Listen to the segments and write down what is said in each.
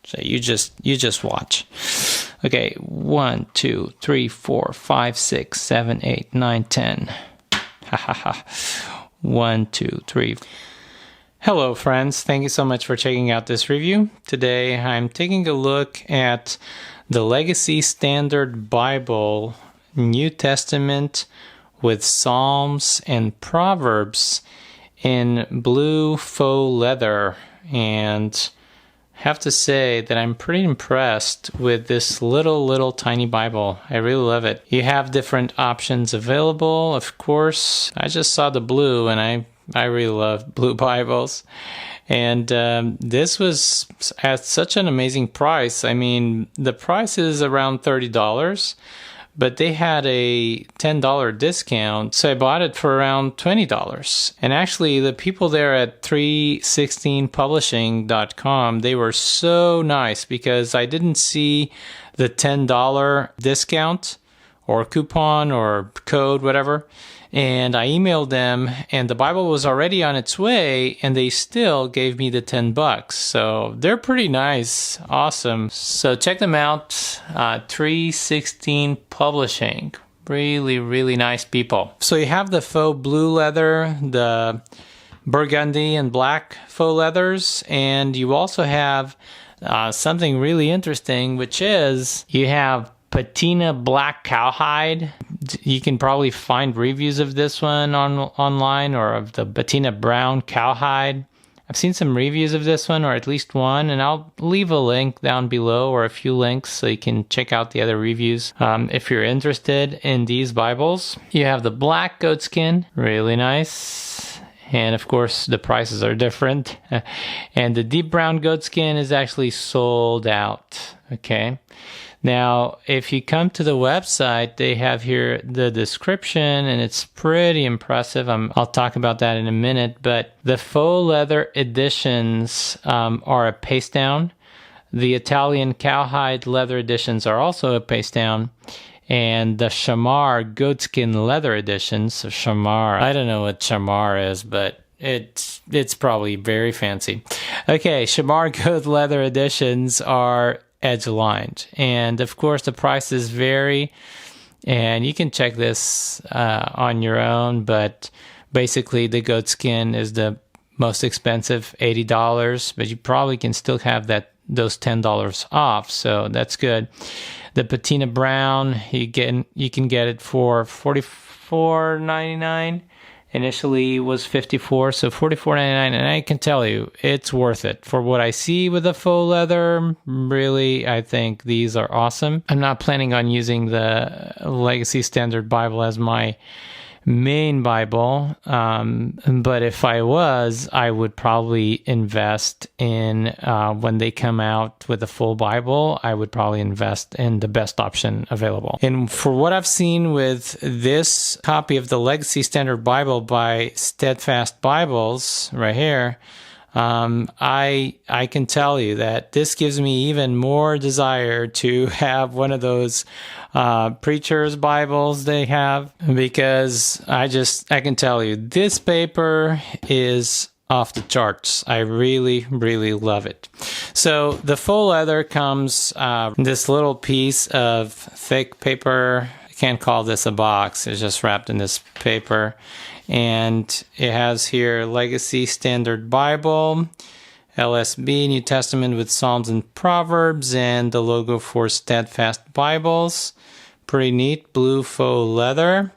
So you just watch. Okay, 1, 2, 3, 4, 5, 6, 7, 8, 9, 10. Ha ha ha. 1, 2, 3. Hello friends, thank you so much for checking out this review. Today I'm taking a look at the Legacy Standard Bible, New Testament with Psalms and Proverbs in blue faux leather, and have to say that I'm pretty impressed with this little tiny Bible. I really love it. You have different options available, of course. I just saw the blue and I really love blue Bibles. And this was at such an amazing price. I mean, the price is around $30, but they had a $10 discount, so I bought it for around $20. And actually, the people there at 316publishing.com, they were so nice because I didn't see the $10 discount or coupon or code, whatever. And I emailed them, and the Bible was already on its way, and they still gave me the $10. So they're pretty nice, awesome. So check them out, 316 Publishing. Really nice people. So you have the faux blue leather, the burgundy and black faux leathers, and you also have something really interesting, which is you have patina black cowhide. You can probably find reviews of this one online, or of the patina brown cowhide. I've seen some reviews of this one, or at least one, and I'll leave a link down below, or a few links, so you can check out the other reviews if you're interested in these Bibles. You have the black goatskin, really nice. And of course, the prices are different. And the deep brown goatskin is actually sold out. Okay. Now, if you come to the website, they have here the description, and it's pretty impressive. I'll talk about that in a minute. But the faux leather editions are a paste down. The Italian cowhide leather editions are also a paste down. And the Shamar goatskin leather editions, so Shamar, I don't know what Shamar is, but it's probably very fancy. Okay, Shamar goat leather editions are edge lined, and of course the prices vary, and you can check this on your own, but basically the goatskin is the most expensive, $80, but you probably can still have those $10 off, so that's good. The patina brown, you can get it for $44.99. Initially was $54, so $44.99, and I can tell you, it's worth it. For what I see with the faux leather, really, I think these are awesome. I'm not planning on using the Legacy Standard Bible as my main Bible, but if I was, I would probably invest in, when they come out with a full Bible, I would probably invest in the best option available. And for what I've seen with this copy of the Legacy Standard Bible by Steadfast Bibles, right here, I can tell you that this gives me even more desire to have one of those preacher's Bibles they have, because I can tell you this paper is off the charts. I really love it. So the faux leather comes this little piece of thick paper. I can't call this a box, it's just wrapped in this paper. And it has here Legacy Standard Bible, LSB, New Testament with Psalms and Proverbs, and the logo for Steadfast Bibles. Pretty neat, blue faux leather.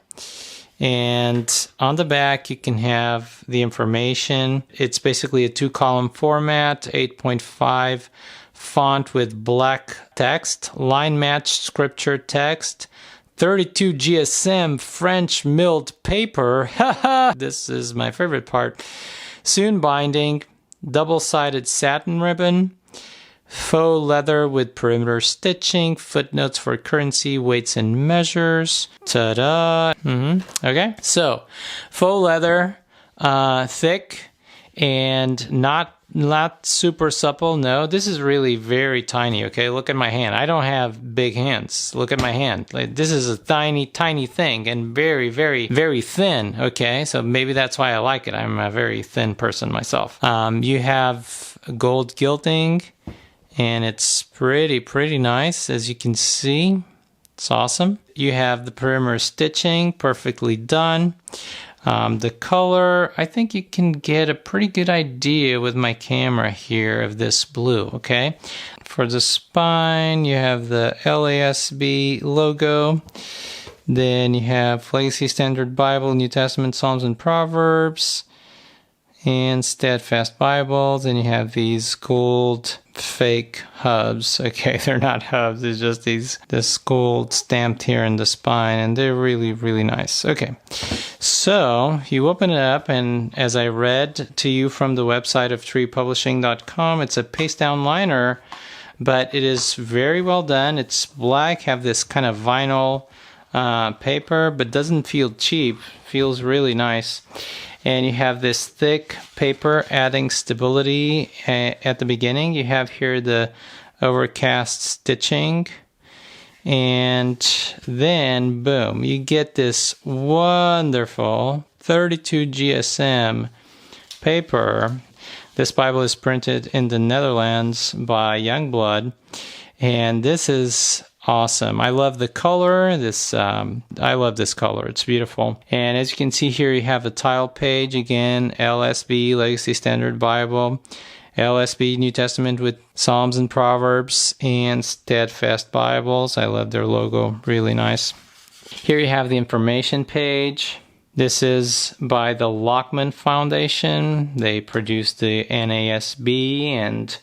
And on the back, you can have the information. It's basically a 2-column format, 8.5 font with black text, line matched scripture text, 32 GSM French milled paper. Haha, this is my favorite part. Soon binding, double-sided satin ribbon, faux leather with perimeter stitching, footnotes for currency, weights and measures. Ta-da! Okay, so faux leather, thick and not super supple. No, this is really very tiny. Okay, look at my hand. I don't have big hands. Look at my hand. Like, this is a tiny thing, and very thin. Okay, so maybe that's why I like it. I'm a very thin person myself. You have gold gilding And it's pretty nice, as you can see. It's awesome. You have the perimeter stitching, perfectly done. The color, I think you can get a pretty good idea with my camera here of this blue, okay? For the spine, you have the LSB logo. Then you have Legacy Standard Bible, New Testament, Psalms and Proverbs, and Steadfast Bibles. And you have these gold fake hubs. Okay, they're not hubs, it's just this gold stamped here in the spine, and they're really nice. Okay, so you open it up, and as I read to you from the website of treepublishing.com, it's a paste down liner, but it is very well done. It's black, have this kind of vinyl paper, but doesn't feel cheap, feels really nice. And you have this thick paper adding stability at the beginning. You have here the overcast stitching, and then boom, you get this wonderful 32 GSM paper. This Bible is printed in the Netherlands by Youngblood, and this is awesome. I love the color. I love this color. It's beautiful. And as you can see here, you have a tile page again, LSB, Legacy Standard Bible, LSB, New Testament with Psalms and Proverbs, and Steadfast Bibles. I love their logo. Really nice. Here you have the information page. This is by the Lockman Foundation. They produced the NASB, and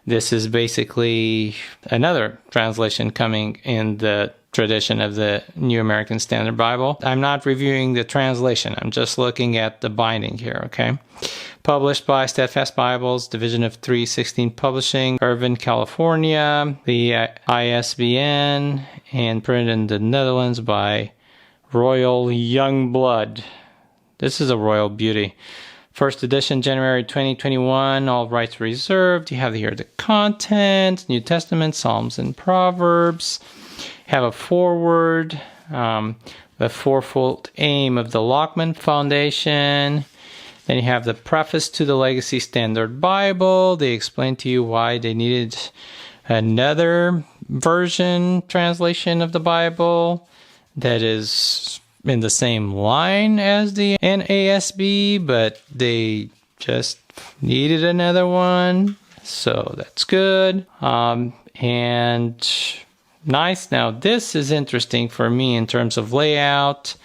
this is basically another translation coming in the tradition of the New American Standard Bible. I'm not reviewing the translation. I'm just looking at the binding here, okay? Published by Steadfast Bibles, Division of 316 Publishing, Irvine, California. The ISBN, and printed in the Netherlands by Royal Youngblood. This is a royal beauty. First edition, January 2021, all rights reserved. You have here the content, New Testament, Psalms and Proverbs. You have a foreword, the fourfold aim of the Lockman Foundation. Then you have the preface to the Legacy Standard Bible. They explain to you why they needed another version, translation of the Bible that is in the same line as the NASB, but they just needed another one, so that's good. And nice. Now this is interesting for me in terms of layout,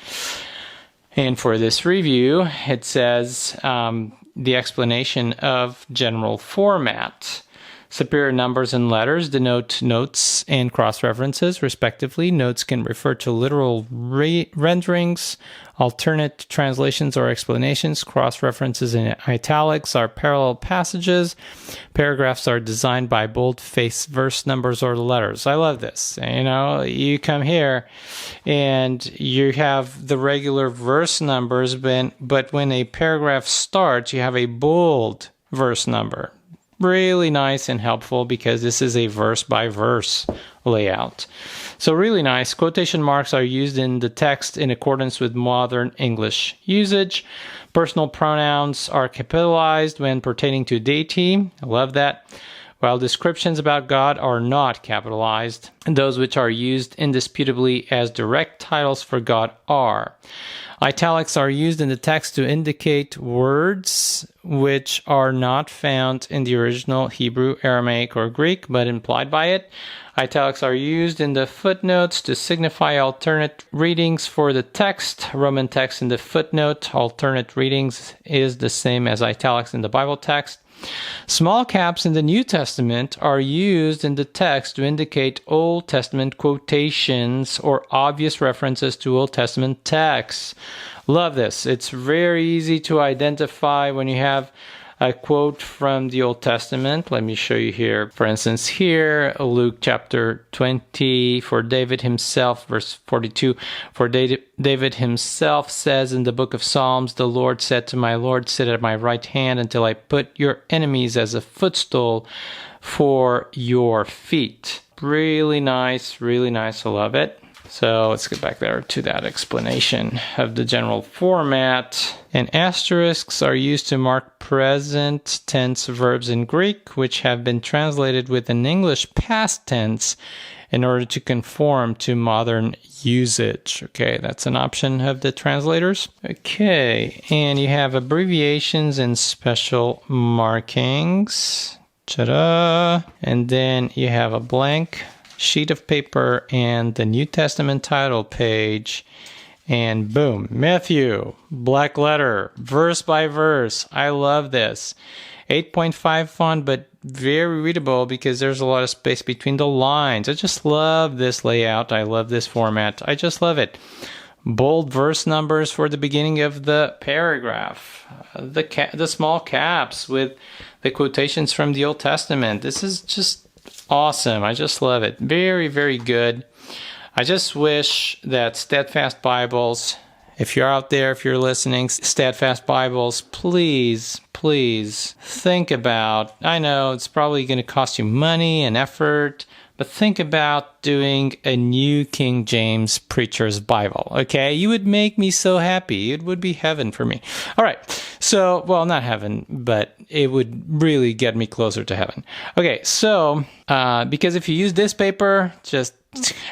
and for this review it says the explanation of general format. Superior numbers and letters denote notes and cross-references, respectively. Notes can refer to literal renderings, alternate translations or explanations. Cross-references in italics are parallel passages. Paragraphs are designed by bold-faced verse numbers or letters. I love this. You know, you come here and you have the regular verse numbers, but when a paragraph starts, you have a bold verse number. Really nice and helpful because this is a verse-by-verse layout. So really nice. Quotation marks are used in the text in accordance with modern English usage. Personal pronouns are capitalized when pertaining to deity. I love that. While descriptions about God are not capitalized, those which are used indisputably as direct titles for God are. Italics are used in the text to indicate words which are not found in the original Hebrew, Aramaic, or Greek, but implied by it. Italics are used in the footnotes to signify alternate readings for the text. Roman text in the footnote, alternate readings, is the same as italics in the Bible text. Small caps in the New Testament are used in the text to indicate Old Testament quotations or obvious references to Old Testament texts. Love this. It's very easy to identify when you have a quote from the Old Testament. Let me show you here. For instance, here, Luke chapter 20, for David himself, verse 42, for David himself says in the book of Psalms, the Lord said to my Lord, sit at my right hand until I put your enemies as a footstool for your feet. Really nice, I love it. So let's get back there to that explanation of the general format. And asterisks are used to mark present tense verbs in Greek, which have been translated with an English past tense in order to conform to modern usage. Okay, that's an option of the translators. Okay, and you have abbreviations and special markings. Ta-da! And then you have a blank sheet of paper and the New Testament title page. And boom, Matthew, black letter, verse by verse. I love this. 8.5 font, but very readable because there's a lot of space between the lines. I just love this layout. I love this format. I just love it. Bold verse numbers for the beginning of the paragraph. The small caps with the quotations from the Old Testament. This is just awesome. I just love it. Very, very good. I just wish that Steadfast Bibles, if you're out there, if you're listening, Steadfast Bibles, please think about, I know it's probably going to cost you money and effort, but think about doing a New King James Preacher's Bible, okay? You would make me so happy. It would be heaven for me. All right, so, well, not heaven, but it would really get me closer to heaven. Okay, so, because if you use this paper,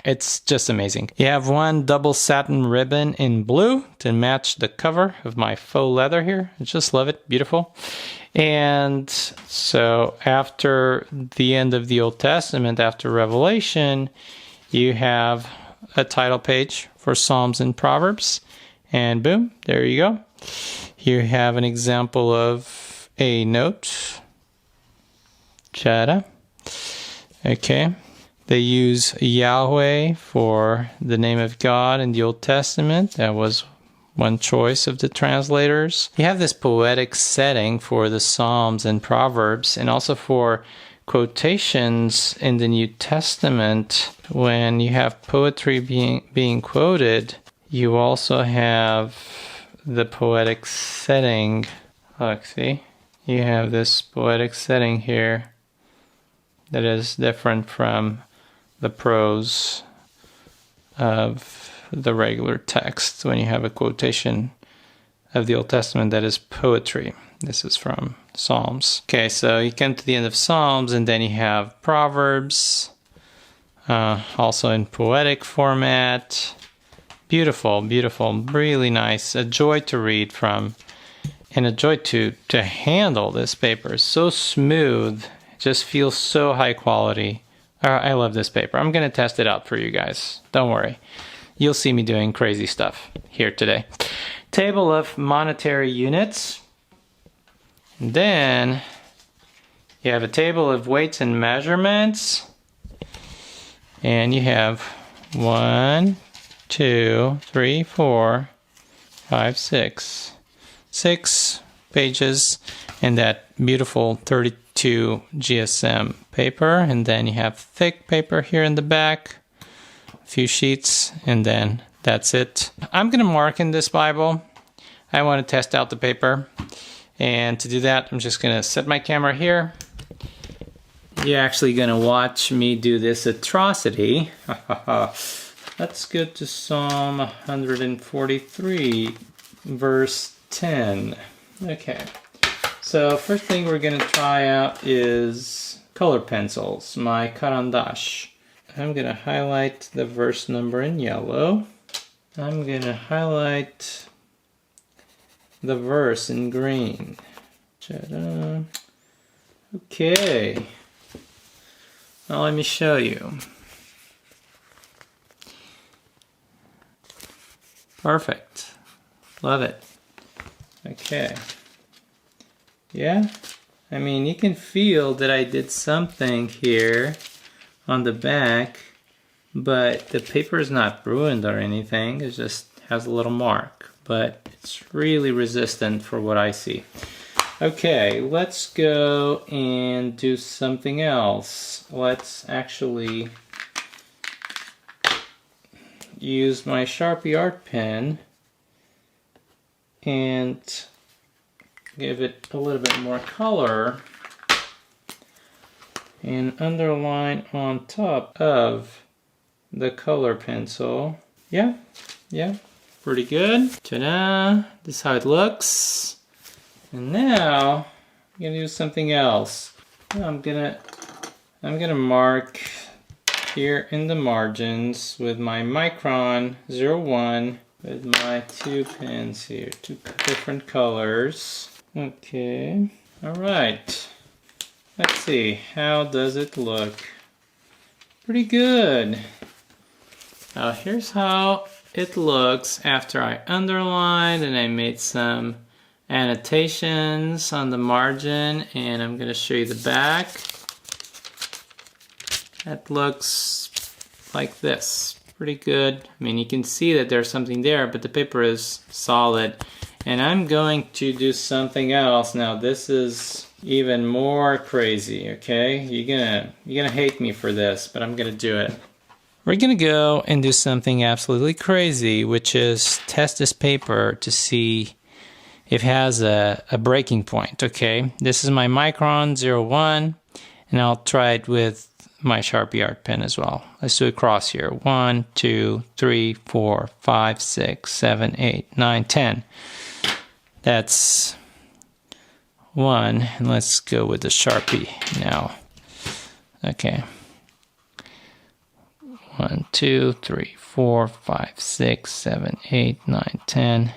it's just amazing. You have one double satin ribbon in blue to match the cover of my faux leather here. I just love it. Beautiful. And so after the end of the Old Testament, after Revelation, you have a title page for Psalms and Proverbs. And boom, there you go. You have an example of a note. Chada. Okay. They use Yahweh for the name of God in the Old Testament. That was one choice of the translators. You have this poetic setting for the Psalms and Proverbs, and also for quotations in the New Testament. When you have poetry being quoted, you also have the poetic setting. Look, see? You have this poetic setting here that is different from the prose of the regular text when you have a quotation of the Old Testament that is poetry. This is from Psalms. Okay, so you come to the end of Psalms, and then you have Proverbs, also in poetic format. Beautiful, beautiful, really nice. A joy to read from, and a joy to handle. This paper is so smooth. It just feels so high quality. I love this paper. I'm going to test it out for you guys. Don't worry. You'll see me doing crazy stuff here today. Table of monetary units. And then you have a table of weights and measurements. And you have 1, 2, 3, 4, 5, 6. 6 pages in that beautiful 32 GSM paper. And then you have thick paper here in the back. Few sheets, and then that's it. I'm going to mark in this Bible. I want to test out the paper, and to do that, I'm just going to set my camera here. You're actually going to watch me do this atrocity. Let's go to Psalm 143, verse 10. Okay, so first thing we're going to try out is color pencils, my karandash. I'm going to highlight the verse number in yellow. I'm going to highlight the verse in green. Ta-da. Okay. Now let me show you. Perfect. Love it. Okay. Yeah? I mean, you can feel that I did something here on the back, but the paper is not ruined or anything. It just has a little mark, but it's really resistant for what I see. Okay, let's go and do something else. Let's actually use my Sharpie art pen and give it a little bit more color and underline on top of the color pencil. Yeah, pretty good. Ta-da! This is how it looks. And now I'm gonna do something else. I'm gonna mark here in the margins with my Micron 01 with my 2 pens here, 2 different colors. Okay, all right. Let's see, how does it look? Pretty good. Now here's how it looks after I underlined and I made some annotations on the margin, and I'm going to show you the back. That looks like this. Pretty good. I mean, you can see that there's something there, but the paper is solid. And I'm going to do something else. Now this is even more crazy, okay? You're gonna hate me for this, but I'm gonna do it. We're gonna go and do something absolutely crazy, which is test this paper to see if it has a breaking point, okay? This is my Micron 01, and I'll try it with my Sharpie art pen as well. Let's do a cross here. 1, 2, 3, 4, 5, 6, 7, 8, 9, 10. That's 1, and let's go with the Sharpie now. Okay. 1, 2, 3, 4, 5, 6, 7, 8, 9, 10.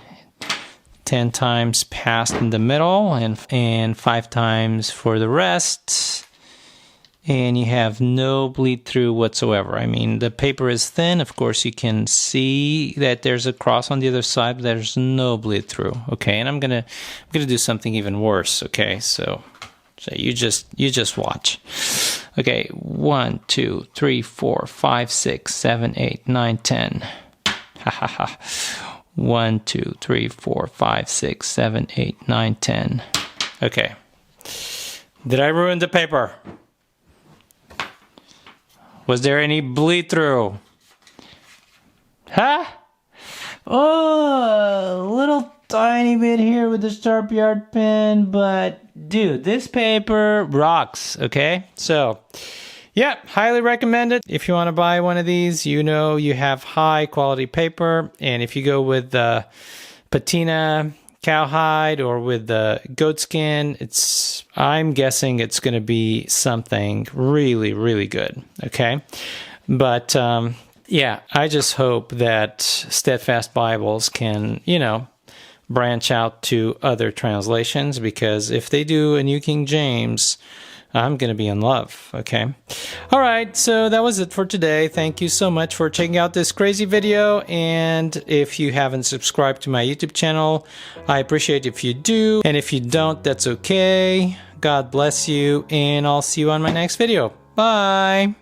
10 times passed in the middle, and 5 times for the rest. And you have no bleed through whatsoever. I mean, the paper is thin. Of course, you can see that there's a cross on the other side, but there's no bleed through. Okay, and I'm gonna do something even worse. Okay, so you just watch. Okay, 1, 2, 3, 4, 5, 6, 7, 8, 9, 10. Ha ha ha. 1, 2, 3, 4, 5, 6, 7, 8, 9, 10. Okay. Did I ruin the paper? Was there any bleed through? Huh? Oh, a little tiny bit here with the Sharpie art pen, but dude, this paper rocks, okay? So, yeah, highly recommend it. If you want to buy one of these, you know you have high quality paper, and if you go with the patina cowhide or with the goat skin, I'm guessing it's going to be something really, really good, okay? But yeah, I just hope that Steadfast Bibles can, branch out to other translations, because if they do a New King James, I'm going to be in love, okay? All right, so that was it for today. Thank you so much for checking out this crazy video, and if you haven't subscribed to my YouTube channel, I appreciate if you do, and if you don't, that's okay. God bless you, and I'll see you on my next video. Bye!